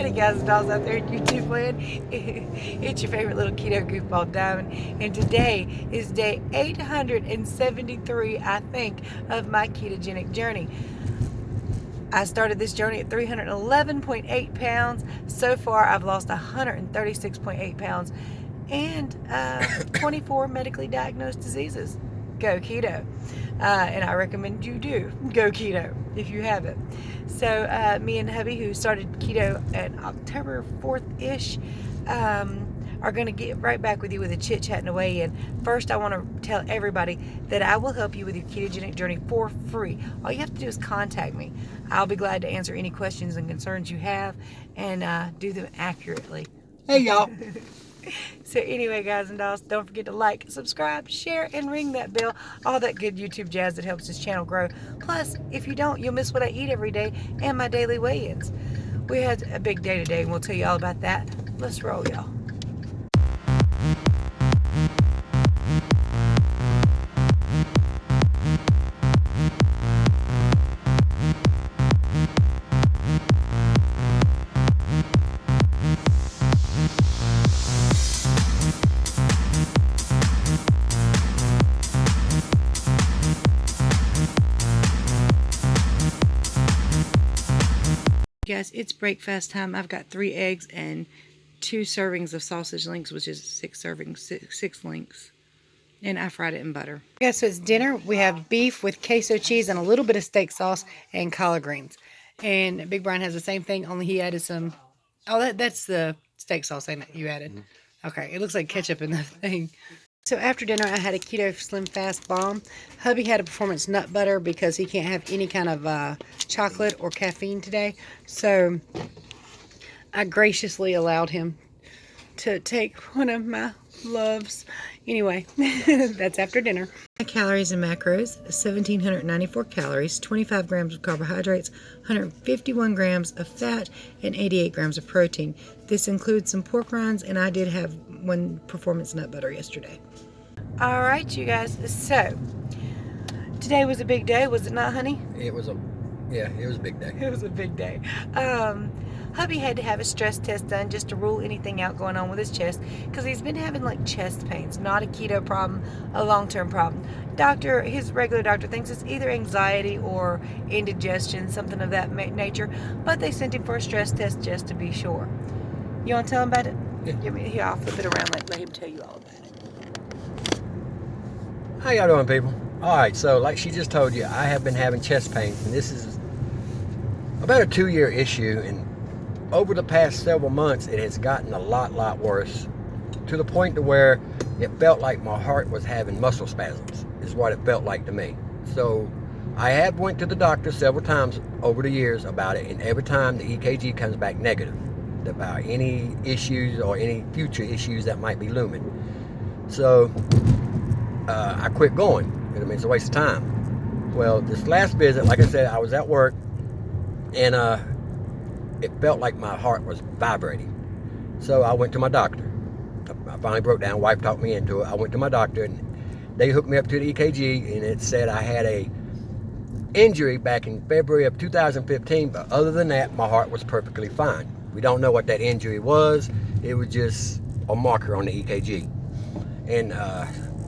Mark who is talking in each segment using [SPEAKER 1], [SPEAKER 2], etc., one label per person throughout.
[SPEAKER 1] Howdy guys and dolls out there in YouTube land. It's your favorite little keto goofball Diamond, and today is day 873, I think, of my ketogenic journey. I started this journey at 311.8 pounds. So far I've lost 136.8 pounds and 24 medically diagnosed diseases. Go keto. And I recommend you do go keto if you haven't. So me and hubby, who started keto at October 4th-ish, are going to get right back with you with a chit-chat and a weigh-in. First, I want to tell everybody that I will help you with your ketogenic journey for free. All you have to do is contact me. I'll be glad to answer any questions and concerns you have and do them accurately.
[SPEAKER 2] Hey, y'all.
[SPEAKER 1] So anyway, guys and dolls, don't forget to like, subscribe, share, and ring that bell. All that good YouTube jazz that helps this channel grow. Plus, if you don't, you'll miss what I eat every day and my daily weigh-ins. We had a big day today, and we'll tell you all about that. Let's roll, y'all. Guys, it's breakfast time. I've got 3 eggs and 2 servings of sausage links, which is 6 servings, 6 links. And I fried it in butter. Guys, so it's dinner. We have beef with queso cheese and a little bit of steak sauce and collard greens. And Big Brian has the same thing, only he added some... Oh, that's the steak sauce, ain't it, you added? Mm-hmm. Okay, it looks like ketchup in the thing. So after dinner, I had a keto slim fast bomb. Hubby had a performance nut butter because he can't have any kind of chocolate or caffeine today. So I graciously allowed him to take one of my loves. Anyway, that's after dinner. My calories and macros: 1,794 calories, 25 grams of carbohydrates, 151 grams of fat, and 88 grams of protein. This includes some pork rinds, and I did have 1 performance nut butter yesterday. All right, you guys. So today was a big day, was it not, honey?
[SPEAKER 2] It was a big day.
[SPEAKER 1] It was a big day. Hubby had to have a stress test done just to rule anything out going on with his chest because he's been having like chest pains. Not a keto problem, a long-term problem. His regular doctor thinks it's either anxiety or indigestion, something of that nature, but they sent him for a stress test just to be sure. You want to tell him about it?
[SPEAKER 2] Yeah.
[SPEAKER 1] Here, I'll flip it around, let him tell you all about it.
[SPEAKER 2] How y'all doing, people? All right, so like she just told you, I have been having chest pains, and this is about a 2-year issue, and over the past several months, it has gotten a lot worse, to the point to where it felt like my heart was having muscle spasms, is what it felt like to me. So I have went to the doctor several times over the years about it, and every time the EKG comes back negative about any issues or any future issues that might be looming. So I quit going. I mean, it's a waste of time. Well, this last visit, like I said, I was at work, and it felt like my heart was vibrating. So I went to my doctor. I finally broke down. Wife talked me into it. I went to my doctor, and they hooked me up to the EKG, and it said I had a injury back in February of 2015, but other than that, my heart was perfectly fine. We don't know what that injury was. It was just a marker on the EKG. And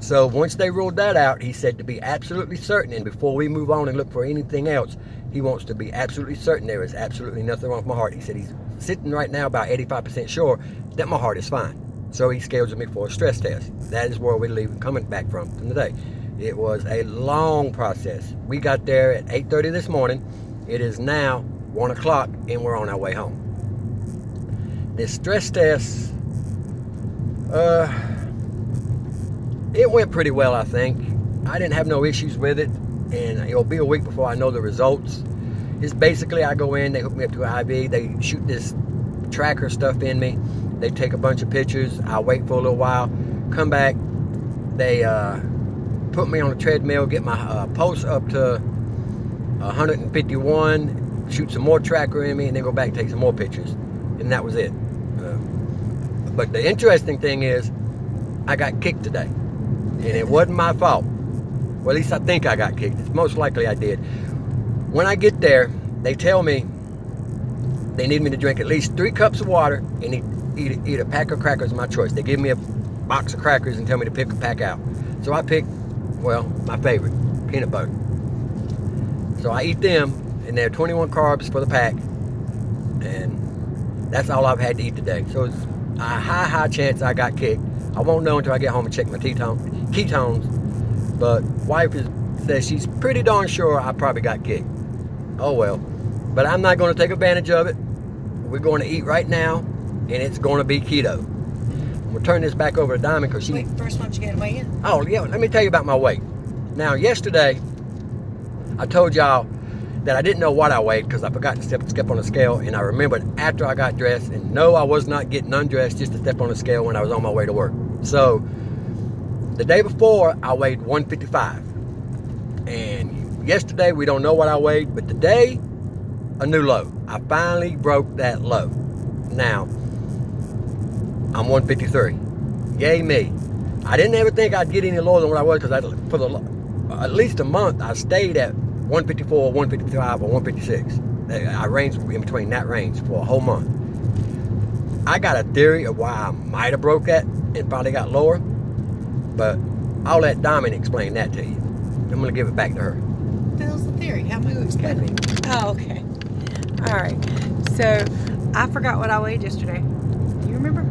[SPEAKER 2] so once they ruled that out, he said to be absolutely certain, and before we move on and look for anything else, he wants to be absolutely certain there is absolutely nothing wrong with my heart. He said he's sitting right now about 85% sure that my heart is fine. So he scheduled me for a stress test. That is where we're leaving, coming back from today. It was a long process. We got there at 8:30 this morning. It is now 1 o'clock, and we're on our way home. This stress test, it went pretty well, I think. I didn't have no issues with it, and it'll be a week before I know the results. It's basically, I go in, they hook me up to an IV, they shoot this tracker stuff in me, they take a bunch of pictures, I wait for a little while, come back, they put me on a treadmill, get my pulse up to 151, shoot some more tracker in me, and then go back and take some more pictures, and that was it. But the interesting thing is, I got kicked today, and it wasn't my fault. Well, at least I think I got kicked. It's most likely I did. When I get there, they tell me they need me to drink at least 3 cups of water and eat a pack of crackers, my choice. They give me a box of crackers and tell me to pick a pack out. So I picked, well, my favorite, peanut butter. So I eat them, and they're 21 carbs for the pack, and that's all I've had to eat today. So it's a high chance I got kicked. I won't know until I get home and check my ketones, but wife says she's pretty darn sure I probably got kicked. Oh well, but I'm not going to take advantage of it. We're going to eat right now, and it's going to be keto. We'll turn this back over to Diamond because she...
[SPEAKER 1] Wait, first why don't you get weigh in?
[SPEAKER 2] Oh, yeah, let me tell you about my weight. Now, yesterday, I told y'all that I didn't know what I weighed because I forgot to step on the scale, and I remembered after I got dressed, and no, I was not getting undressed just to step on the scale when I was on my way to work. So, the day before, I weighed 155. And yesterday, we don't know what I weighed, but today, a new low. I finally broke that low. Now, I'm 153. Yay me. I didn't ever think I'd get any lower than what I was because for at least a month I stayed at 154, 155, or 156. I ranged in between that range for a whole month. I got a theory of why I might have broke that and probably got lower, but I'll let Diamond explain that to you. I'm going to give it back to her.
[SPEAKER 1] What the hell's the theory? How am I going to explain it? Oh, okay. All right. So, I forgot what I weighed yesterday. Do you remember?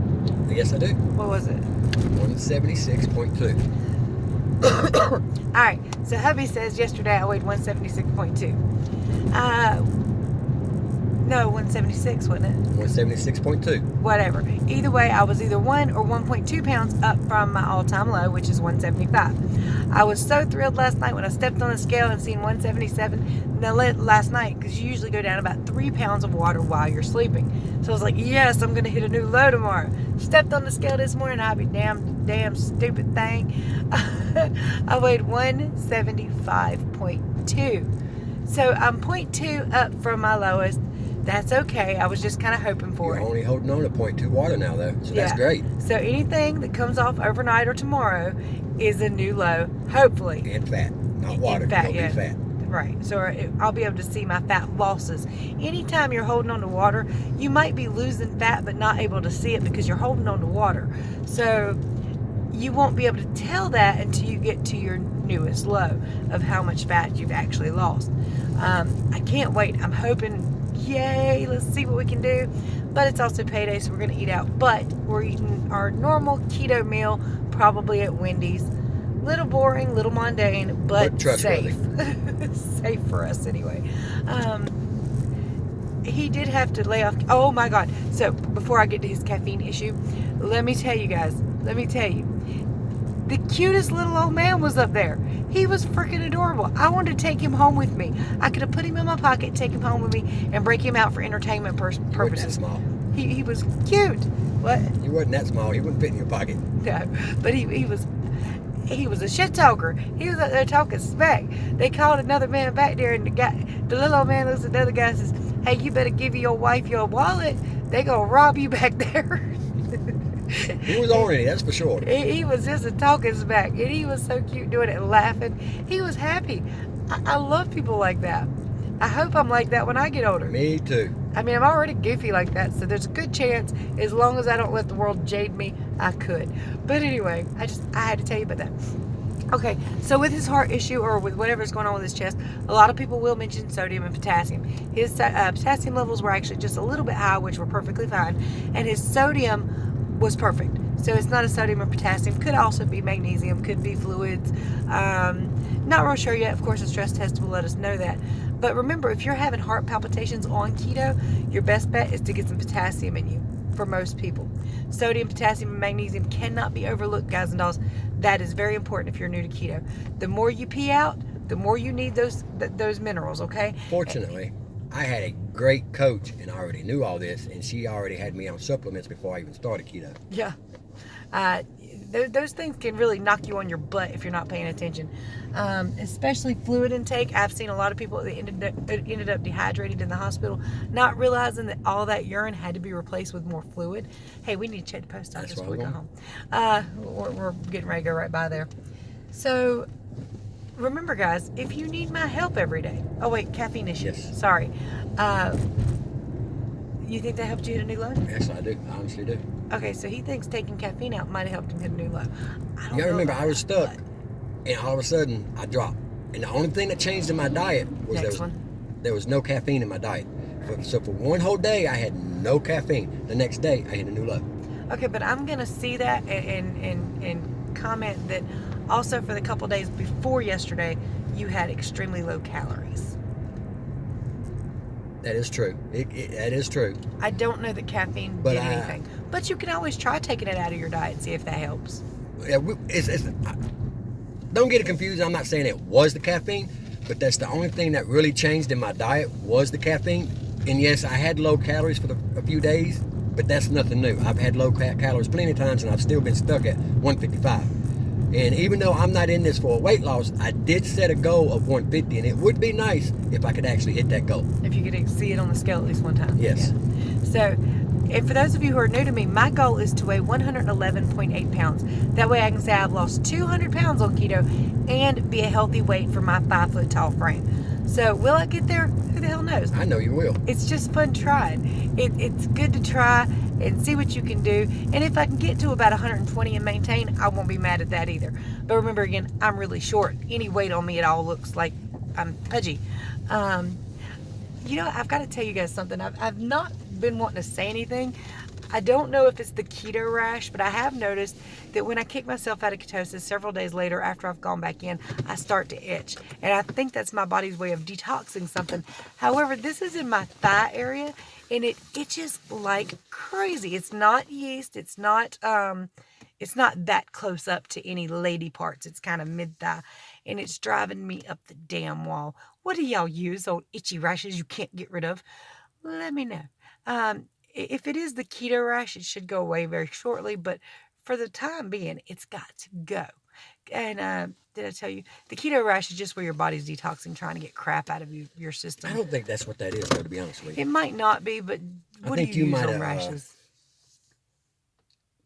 [SPEAKER 2] Yes, I do.
[SPEAKER 1] What was it?
[SPEAKER 2] 176.2.
[SPEAKER 1] All right. So hubby says yesterday I weighed 176.2. No, 176, wasn't it?
[SPEAKER 2] 176.2.
[SPEAKER 1] Whatever. Either way, I was either 1 or 1.2 pounds up from my all-time low, which is 175. I was so thrilled last night when I stepped on the scale and seen 177. Now, last night, because you usually go down about 3 pounds of water while you're sleeping. So I was like, yes, I'm going to hit a new low tomorrow. Stepped on the scale this morning, I'll be damn stupid thing. I weighed 175.2. So I'm 0.2 up from my lowest. That's okay. I was just kind of hoping for it.
[SPEAKER 2] You're only holding on to 0.2 water now, though. So that's great.
[SPEAKER 1] So anything that comes off overnight or tomorrow is a new low, hopefully.
[SPEAKER 2] And fat, not water.
[SPEAKER 1] Fat,
[SPEAKER 2] Don't be fat.
[SPEAKER 1] Right. So I'll be able to see my fat losses. Anytime you're holding on to water, you might be losing fat but not able to see it because you're holding on to water. So you won't be able to tell that until you get to your newest low of how much fat you've actually lost. I can't wait. I'm hoping, yay, let's see what we can do. But it's also payday, so we're going to eat out. But we're eating our normal keto meal, probably at Wendy's. Little boring, little mundane, but safe. Safe for us anyway. He did have to lay off. Oh my God. So before I get to his caffeine issue, let me tell you guys. The cutest little old man was up there. He was freaking adorable. I wanted to take him home with me. I could have put him in my pocket, take him home with me, and break him out for entertainment purposes.
[SPEAKER 2] You wasn't that small.
[SPEAKER 1] He was cute. What?
[SPEAKER 2] You wasn't that small. He wouldn't fit in your pocket.
[SPEAKER 1] No, but he was a shit talker. He was up there talking smack. They called another man back there, and the little old man looks at the other guy and says, "Hey, you better give your wife your wallet. They gonna rob you back there."
[SPEAKER 2] He was on it, that's for sure.
[SPEAKER 1] He was just a talking smack, and he was so cute doing it and laughing. He was happy. I love people like that. I hope I'm like that when I get older.
[SPEAKER 2] Me too.
[SPEAKER 1] I mean, I'm already goofy like that, so there's a good chance, as long as I don't let the world jade me, I could. But anyway, I had to tell you about that. Okay, so with his heart issue or with whatever's going on with his chest, a lot of people will mention sodium and potassium. His potassium levels were actually just a little bit high, which were perfectly fine, and his sodium was perfect. So it's not a sodium or potassium. Could also be magnesium, could be fluids. Not real sure yet. Of course, a stress test will let us know that. But remember, if you're having heart palpitations on keto, your best bet is to get some potassium in you for most people. Sodium, potassium, and magnesium cannot be overlooked, guys and dolls. That is very important if you're new to keto. The more you pee out, the more you need those minerals, okay?
[SPEAKER 2] Fortunately, I had a great coach and I already knew all this, and she already had me on supplements before I even started keto.
[SPEAKER 1] Yeah. Those things can really knock you on your butt if you're not paying attention. Especially fluid intake. I've seen a lot of people that ended up dehydrated in the hospital, not realizing that all that urine had to be replaced with more fluid. Hey, we need to check the post office before we go home. We're getting ready to go right by there. So remember, guys, if you need my help every day. Oh wait, caffeine issues.
[SPEAKER 2] Yes.
[SPEAKER 1] Sorry. You think that helped you hit a new low?
[SPEAKER 2] Yes, I do. I honestly do.
[SPEAKER 1] Okay, so he thinks taking caffeine out might have helped him hit a new low. I don't
[SPEAKER 2] You
[SPEAKER 1] know
[SPEAKER 2] gotta remember,
[SPEAKER 1] about
[SPEAKER 2] I was
[SPEAKER 1] that,
[SPEAKER 2] stuck, and all of a sudden, I dropped. And the only thing that changed in my diet was there was no caffeine in my diet. So for one whole day, I had no caffeine. The next day, I hit a new low.
[SPEAKER 1] Okay, but I'm gonna see that and comment that also for the couple days before yesterday, you had extremely low calories.
[SPEAKER 2] That is true. That is true.
[SPEAKER 1] I don't know that caffeine did anything, but you can always try taking it out of your diet and see if that helps.
[SPEAKER 2] Yeah, don't get it confused. I'm not saying it was the caffeine, but that's the only thing that really changed in my diet was the caffeine. And yes, I had low calories for a few days, but that's nothing new. I've had low calories plenty of times, and I've still been stuck at 155. And even though I'm not in this for a weight loss, I did set a goal of 150, and it would be nice if I could actually hit that goal.
[SPEAKER 1] If you could see it on the scale at least one time.
[SPEAKER 2] Yes.
[SPEAKER 1] Yeah. So, if for those of you who are new to me, my goal is to weigh 111.8 pounds. That way I can say I've lost 200 pounds on keto and be a healthy weight for my 5 foot tall frame. So, will I get there? Who the hell knows?
[SPEAKER 2] I know you will.
[SPEAKER 1] It's just fun trying. It's good to try and see what you can do. And if I can get to about 120 and maintain, I won't be mad at that either. But remember again, I'm really short. Any weight on me at all looks like I'm pudgy. You know, I've got to tell you guys something. I've not been wanting to say anything. I don't know if it's the keto rash, but I have noticed that when I kick myself out of ketosis several days later after I've gone back in, I start to itch. And I think that's my body's way of detoxing something. However, this is in my thigh area and it itches like crazy. It's not yeast. It's not that close up to any lady parts. It's kind of mid-thigh and it's driving me up the damn wall. What do y'all use on itchy rashes you can't get rid of? Let me know. If it is the keto rash, it should go away very shortly, but for the time being, it's got to go. And did I tell you, the keto rash is just where your body's detoxing, trying to get crap out of your system.
[SPEAKER 2] I don't think that's what that is, though, to be honest with you.
[SPEAKER 1] It might not be, but what do you use on rashes?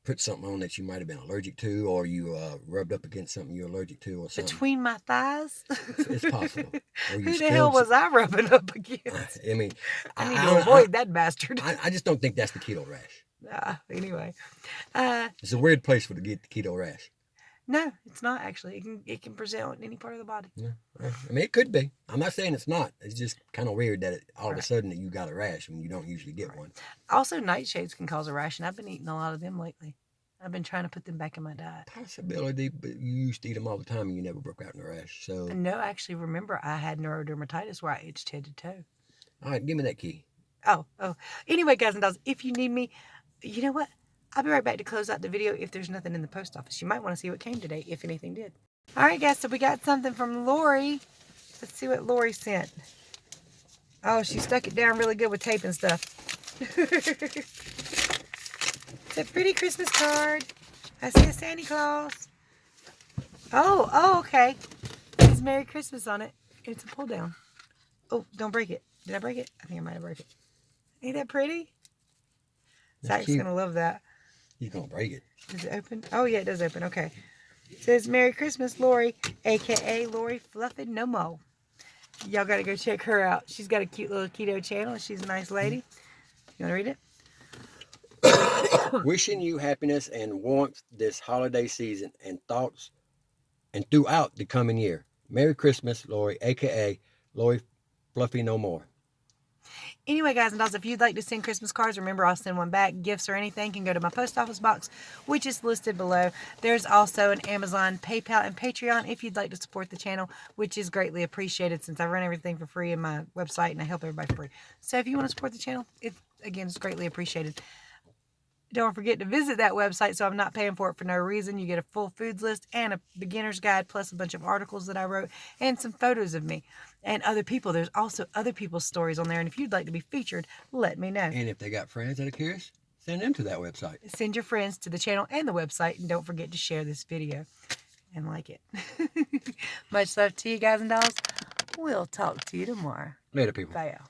[SPEAKER 2] Put something on that you might have been allergic to, or you rubbed up against something you're allergic to, or something.
[SPEAKER 1] Between my thighs?
[SPEAKER 2] It's possible.
[SPEAKER 1] Who the hell was I rubbing up against?
[SPEAKER 2] I mean,
[SPEAKER 1] I need to avoid that bastard.
[SPEAKER 2] I just don't think that's the keto rash.
[SPEAKER 1] Anyway.
[SPEAKER 2] It's a weird place for to get the keto rash.
[SPEAKER 1] No, it's not actually. It can present on any part of the body.
[SPEAKER 2] Yeah. I mean, it could be. I'm not saying it's not. It's just kind of weird that all of a sudden that you got a rash when you don't usually get one. Also,
[SPEAKER 1] nightshades can cause a rash, and I've been eating a lot of them lately. I've been trying to put them back in my diet.
[SPEAKER 2] Possibility, but you used to eat them all the time and you never broke out in a rash. So
[SPEAKER 1] no, actually, remember I had neurodermatitis where I itched head to toe.
[SPEAKER 2] All right, give me that key.
[SPEAKER 1] Oh. Anyway, guys and dolls, if you need me, you know what? I'll be right back to close out the video if there's nothing in the post office. You might want to see what came today, if anything did. All right, guys, so we got something from Lori. Let's see what Lori sent. Oh, she stuck it down really good with tape and stuff. It's a pretty Christmas card. I see a Santa Claus. Oh, okay. It says Merry Christmas on it. It's a pull down. Oh, don't break it. Did I break it? I think I might have broke it. Ain't that pretty? Zach's going to love that.
[SPEAKER 2] He's going to break it.
[SPEAKER 1] Does it open? Oh, yeah, it does open. Okay. It says Merry Christmas, Lori, a.k.a. Lori Fluffin' No Mo. Y'all got to go check her out. She's got a cute little keto channel. She's a nice lady. You want to read it?
[SPEAKER 2] Wishing you happiness and warmth this holiday season and thoughts and throughout the coming year. Merry Christmas, Lori, a.k.a. Lori Fluffy No More.
[SPEAKER 1] Anyway, guys and dolls, if you'd like to send Christmas cards, remember I'll send one back. Gifts or anything can go to my post office box, which is listed below. There's also an Amazon, PayPal, and Patreon if you'd like to support the channel, which is greatly appreciated since I run everything for free in my website and I help everybody for free. So if you want to support the channel, it's greatly appreciated. Don't forget to visit that website so I'm not paying for it for no reason. You get a full foods list and a beginner's guide plus a bunch of articles that I wrote and some photos of me and other people. There's also other people's stories on there. And if you'd like to be featured, let me know. And
[SPEAKER 2] if they got friends that are curious, send them to that website.
[SPEAKER 1] Send your friends to the channel and the website. And don't forget to share this video and like it. Much love to you guys and dolls. We'll talk to you tomorrow.
[SPEAKER 2] Later, people.
[SPEAKER 1] Bye, y'all.